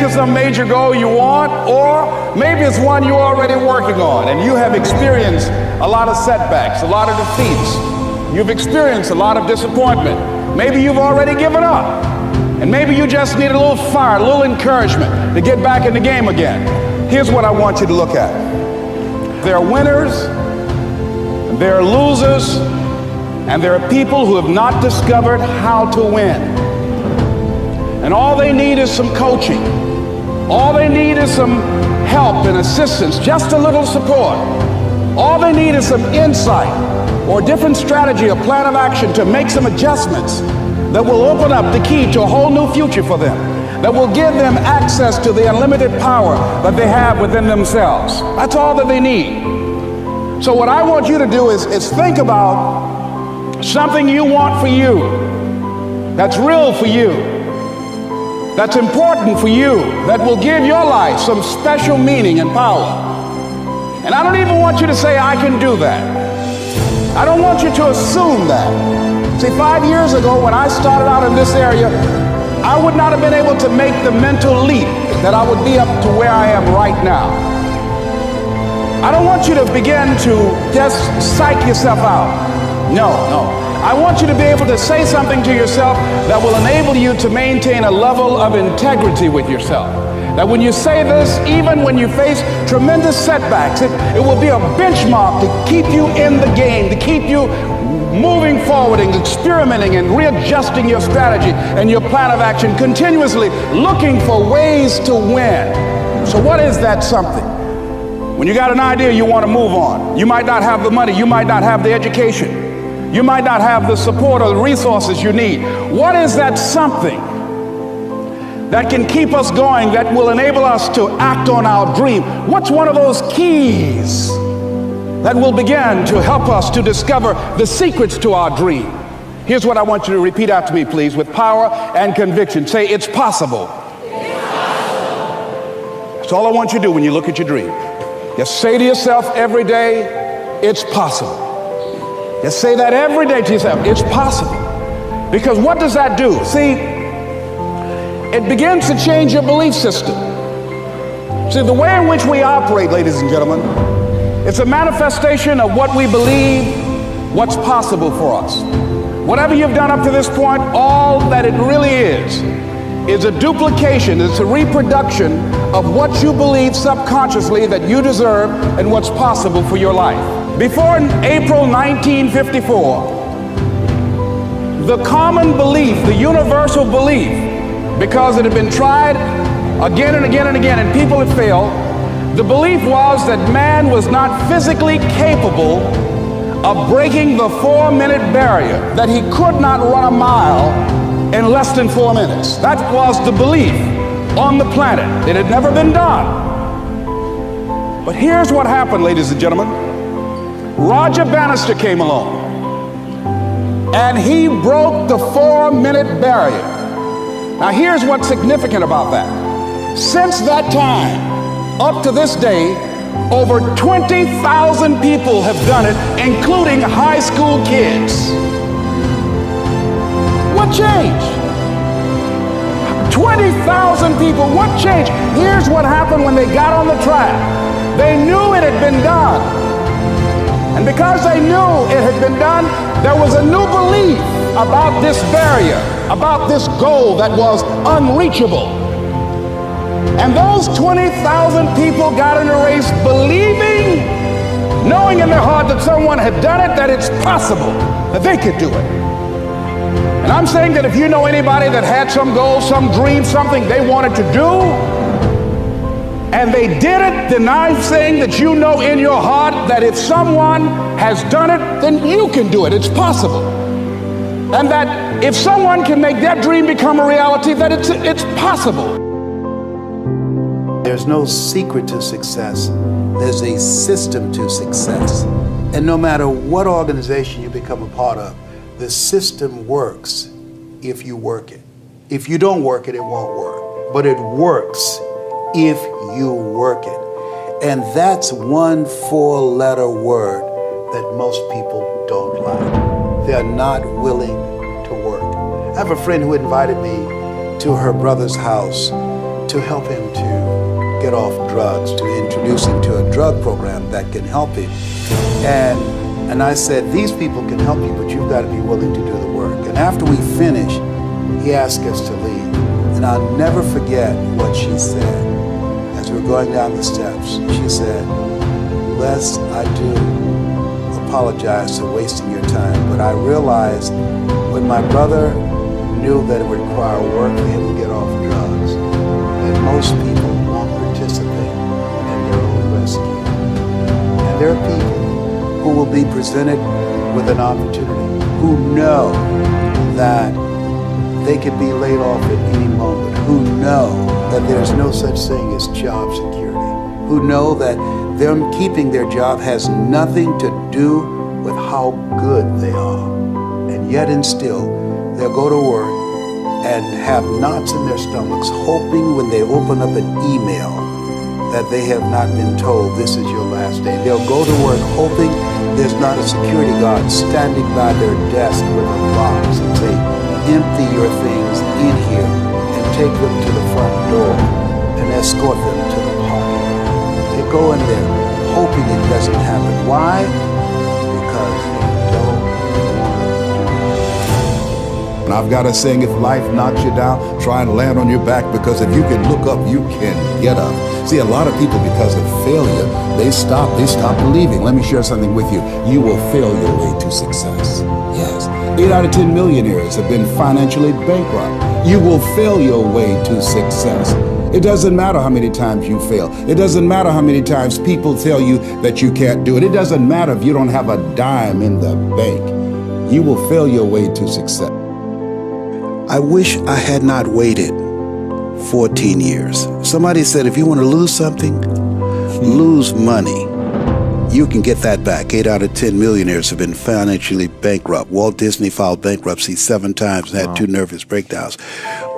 it's some major goal you want, or maybe it's one you're already working on and you have experienced a lot of setbacks, a lot of defeats. You've experienced a lot of disappointment. Maybe you've already given up. And maybe you just need a little fire, a little encouragement to get back in the game again. Here's what I want you to look at. There are winners, there are losers, and there are people who have not discovered how to win. And all they need is some coaching. All they need is some help and assistance, just a little support. All they need is some insight or a different strategy, a plan of action to make some adjustments that will open up the key to a whole new future for them, that will give them access to the unlimited power that they have within themselves. That's all that they need. So what I want you to do is think about something you want for you, that's real for you, that's important for you, that will give your life some special meaning and power. And I don't even want you to say, I can do that. I don't want you to assume that. See, 5 years ago when I started out in this area, I would not have been able to make the mental leap that I would be up to where I am right now. I don't want you to begin to just psych yourself out. No. I want you to be able to say something to yourself that will enable you to maintain a level of integrity with yourself. That when you say this, even when you face tremendous setbacks, it will be a benchmark to keep you in the game, to keep you moving forward and experimenting and readjusting your strategy and your plan of action, continuously looking for ways to win. So what is that something? When you got an idea you want to move on, you might not have the money, you might not have the education, you might not have the support or the resources you need. What is that something that can keep us going, that will enable us to act on our dream? What's one of those keys that will begin to help us to discover the secrets to our dream? Here's what I want you to repeat after me, please, with power and conviction. Say, it's possible. It's possible. That's all I want you to do when you look at your dream. Just say to yourself every day, it's possible. Just say that every day to yourself, it's possible. Because what does that do? See, it begins to change your belief system. See, the way in which we operate, ladies and gentlemen, it's a manifestation of what we believe, what's possible for us. Whatever you've done up to this point, all that it really is a duplication, it's a reproduction of what you believe subconsciously that you deserve and what's possible for your life. Before April 1954, the common belief, the universal belief, because it had been tried again and again and again and people had failed, the belief was that man was not physically capable of breaking the 4-minute barrier, that he could not run a mile in less than 4 minutes. That was the belief on the planet. It had never been done. But here's what happened, ladies and gentlemen. Roger Bannister came along, and he broke the 4-minute barrier. Now here's what's significant about that. Since that time, up to this day, over 20,000 people have done it, including high school kids. What changed? 20,000 people, what changed? Here's what happened when they got on the track. They knew it had been done. And because they knew it had been done, there was a new belief about this barrier, about this goal that was unreachable. And those 20,000 people got in a race believing, knowing in their heart that someone had done it, that it's possible, that they could do it. And I'm saying that if you know anybody that had some goal, some dream, something they wanted to do, and they did it, then I'm saying that you know in your heart that if someone has done it, then you can do it. It's possible. And that if someone can make that dream become a reality, that it's possible. There's no secret to success. There's a system to success. And no matter what organization you become a part of, the system works if you work it. If you don't work it, it won't work. But it works if you work it. And that's one 4-letter word that most people don't like. They're not willing to work. I have a friend who invited me to her brother's house to help him to get off drugs, to introduce him to a drug program that can help him. And I said, these people can help you, but you've got to be willing to do the work. And after we finished, he asked us to leave. And I'll never forget what she said. As we were going down the steps, she said, Les, I do apologize for wasting your time, but I realized when my brother knew that it would require work for him to get off drugs, that most people won't participate in their own rescue. And there are people who will be presented with an opportunity, who know that they could be laid off at any moment, who know that there's no such thing as job security, who know that them keeping their job has nothing to do with how good they are. And yet and still, they'll go to work and have knots in their stomachs, hoping when they open up an email that they have not been told this is your last day. They'll go to work hoping there's not a security guard standing by their desk with a box and say, empty your things in here and take them to the front door and escort them to the party. They go in there hoping it doesn't happen. Why? Because they don't want to. And I've got a saying, if life knocks you down, try and land on your back, because if you can look up, you can get up. See, a lot of people, because of failure, they stop believing. Let me share something with you. You will fail your way to success. Yes. 8 out of 10 millionaires have been financially bankrupt. You will fail your way to success. It doesn't matter how many times you fail. It doesn't matter how many times people tell you that you can't do it. It doesn't matter if you don't have a dime in the bank. You will fail your way to success. I wish I had not waited 14 years. Somebody said, if you want to lose something, lose money. You can get that back. 8 out of 10 millionaires have been financially bankrupt. Walt Disney filed bankruptcy 7 times and had 2 nervous breakdowns.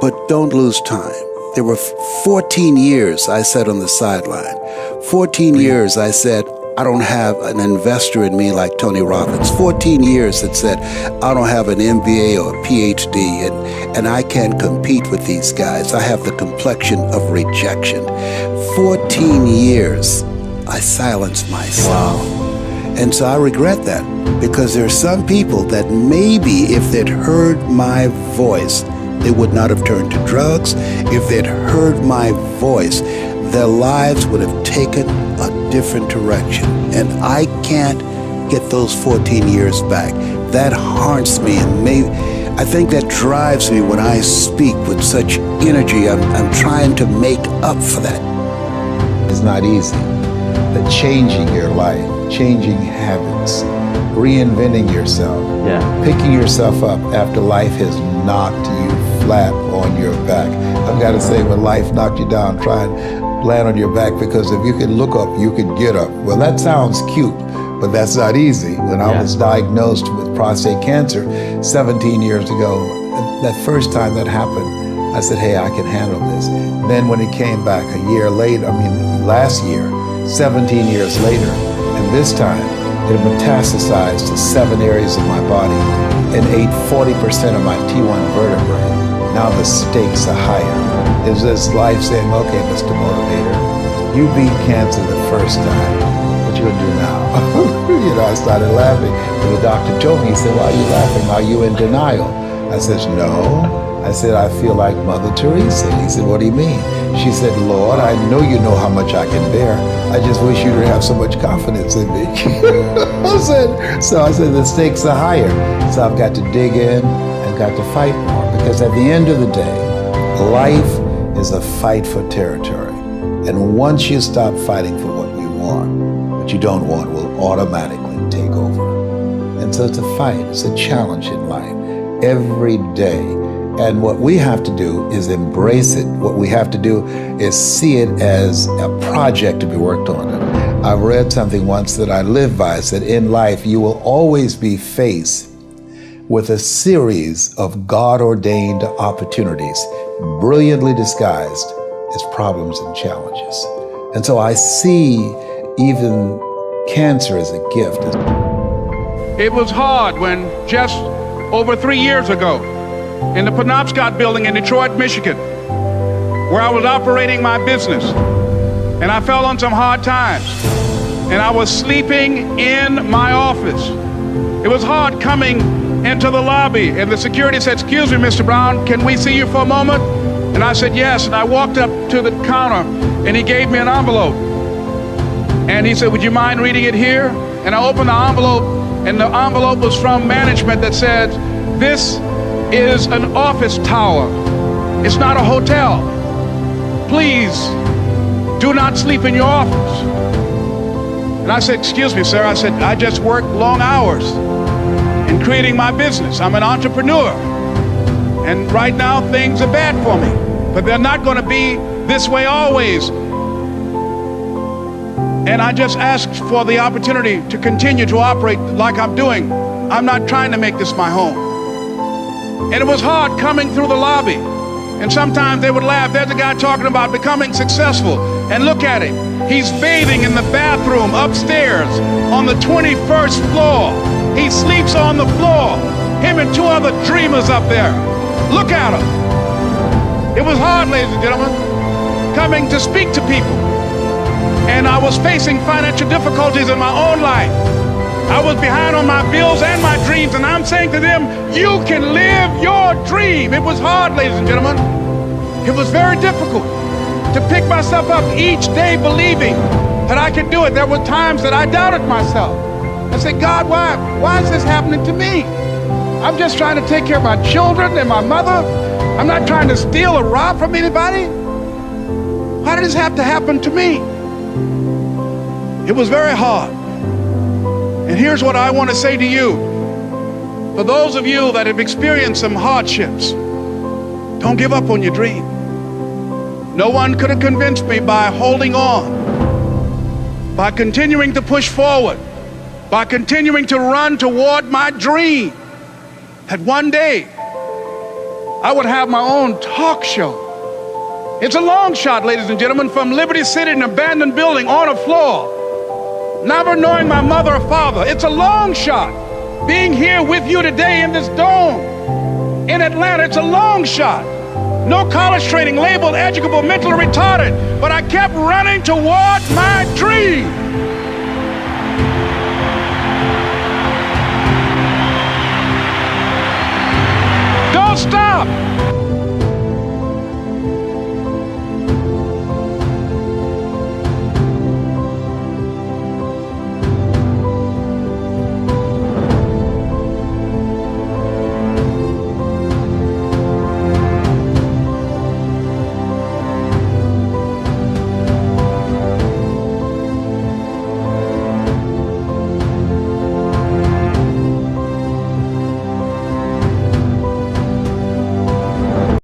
But don't lose time. There were 14 years I sat on the sideline. 14 years I said, I don't have an investor in me like Tony Robbins. 14 years that said, I don't have an MBA or a PhD, and I can't compete with these guys. I have the complexion of rejection. 14 years I silenced myself. And so I regret that, because there are some people that maybe if they'd heard my voice, they would not have turned to drugs. If they'd heard my voice, their lives would have taken a different direction. And I can't get those 14 years back. That haunts me, and I think that drives me when I speak with such energy. I'm trying to make up for that. It's not easy. But changing your life, changing habits, reinventing yourself, picking yourself up after life has knocked you flat on your back. I've got to say, when life knocked you down, try and land on your back, because if you can look up, you can get up. Well, that sounds cute, but that's not easy. When I was diagnosed with prostate cancer 17 years ago, that first time that happened, I said, hey, I can handle this. Then when it came back a year later, last year, 17 years later, and this time it metastasized to 7 areas of my body and ate 40% of my T1 vertebrae. Now the stakes are higher. Is this life saying, okay, Mr. Motivator, you beat cancer the first time. What you gonna do now? I started laughing. And the doctor told me, he said, why are you laughing? Are you in denial? I said, no. I said, I feel like Mother Teresa. He said, what do you mean? She said, Lord, I know you know how much I can bear. I just wish you didn't have so much confidence in me. I said, the stakes are higher. So I've got to dig in and got to fight more. Because at the end of the day, life is a fight for territory. And once you stop fighting for what you want, what you don't want will automatically take over. And so it's a fight, it's a challenge in life every day. And what we have to do is embrace it. What we have to do is see it as a project to be worked on. And I read something once that I live by. It said, in life, you will always be faced with a series of God-ordained opportunities, brilliantly disguised as problems and challenges. And so I see even cancer as a gift. It was hard when just over 3 years ago, in the Penobscot building in Detroit, Michigan, where I was operating my business, and I fell on some hard times, and I was sleeping in my office. It was hard coming into the lobby, and the security said, "Excuse me, Mr. Brown, can we see you for a moment?" And I said, "Yes." And I walked up to the counter, and he gave me an envelope. And he said, "Would you mind reading it here?" And I opened the envelope, and the envelope was from management that said, "This is an office tower. It's not a hotel. Please do not sleep in your office." And I said, "Excuse me, sir." I said, "I just work long hours in creating my business. I'm an entrepreneur. And right now things are bad for me, but they're not going to be this way always. And I just asked for the opportunity to continue to operate like I'm doing. I'm not trying to make this my home." And it was hard coming through the lobby. And sometimes they would laugh. There's a guy talking about becoming successful. And look at him. He's bathing in the bathroom upstairs on the 21st floor. He sleeps on the floor. Him and two other dreamers up there. Look at him. It was hard, ladies and gentlemen, coming to speak to people. And I was facing financial difficulties in my own life. I was behind on my bills and my dreams, and I'm saying to them, you can live your dream. It was hard, ladies and gentlemen. It was very difficult to pick myself up each day believing that I could do it. There were times that I doubted myself. I said, "God, why is this happening to me? I'm just trying to take care of my children and my mother. I'm not trying to steal or rob from anybody. Why did this have to happen to me?" It was very hard. And here's what I want to say to you. For those of you that have experienced some hardships, don't give up on your dream. No one could have convinced me by holding on, by continuing to push forward, by continuing to run toward my dream, that one day I would have my own talk show. It's a long shot, ladies and gentlemen, from Liberty City, an abandoned building on a floor, never knowing my mother or father. It's a long shot. Being here with you today in this dome in Atlanta, it's a long shot. No college training, labeled educable, mentally retarded, but I kept running toward my dream. Don't stop.